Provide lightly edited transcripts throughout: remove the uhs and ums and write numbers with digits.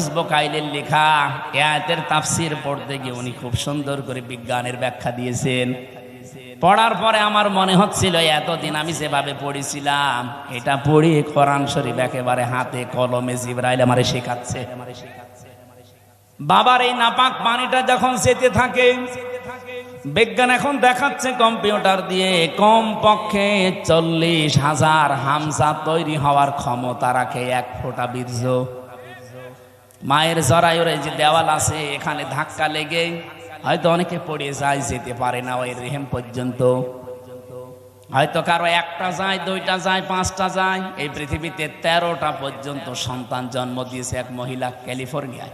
ইসবকাইলের লেখা এই আয়াতের তাফসীর পড়তে গিয়ে উনি খুব সুন্দর করে বিজ্ঞানের ব্যাখ্যা দিয়েছেন। পড়ার পরে আমার মনে হচ্ছিল এতদিন আমি যেভাবে পড়েছিলাম এটা পড়ি কোরআন শরীফ একেবারে হাতে কলমে জিবরাইল আমারে শেখাচ্ছে। বাবার এই নাপাক পানিটা যখন যেতে থাকে, বিজ্ঞান এখন দেখাচ্ছে কম্পিউটার দিয়ে কম পক্ষে 40,000 হামজা তৈরি হওয়ার ক্ষমতা রাখে এক ফোঁটা বীর্য। মায়ের জরায়ুর যে দেওয়াল আছে এখানে ধাক্কা লেগে হয়তো অনেকে পড়ে যায়, যেতে পারে না ওই রেহেম পর্যন্ত। হয়তো কারো একটা যায়, দুইটা যায়, পাঁচটা যায়। এই পৃথিবীতে 13টা পর্যন্ত সন্তান জন্ম দিয়েছে এক মহিলা ক্যালিফোর্নিয়ায়।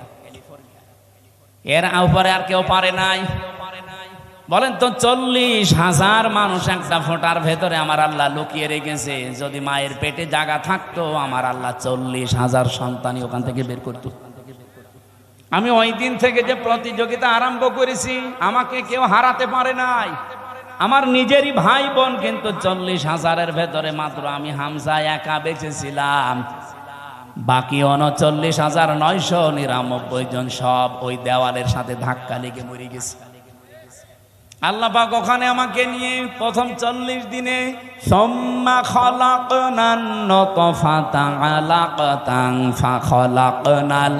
এর উপরে আর কেউ পারে নাই। বলেন তো 40,000 মানুষ একটা ফোঁটার ভেতরে আমার আল্লাহ লুকিয়ে রেখেছে। যদি মায়ের পেটে জায়গা থাকতো আমার আল্লাহ 40,000 সন্তানই ওখান থেকে বের করতো। আমি ওই দিন থেকে যে প্রতিযোগিতা আরম্ভ করেছি আমাকে কেউ হারাতে পারে নাই। আমার নিজেরই ভাই বোন কিন্তু 40,000-এর ভেতরে মাত্র আমি হামজা একা বেঁচেছিলাম। বাকি 39,999 জন সব ওই দেওয়ালের সাথে ধাক্কা লেগে মরে গেছে। আল্লাহ পাক ওখানে আমাকে নিয়ে প্রথম 40 দিনে সুম্মা খালাকনান নুতফাতান আলাকাতান ফাখালাকনাল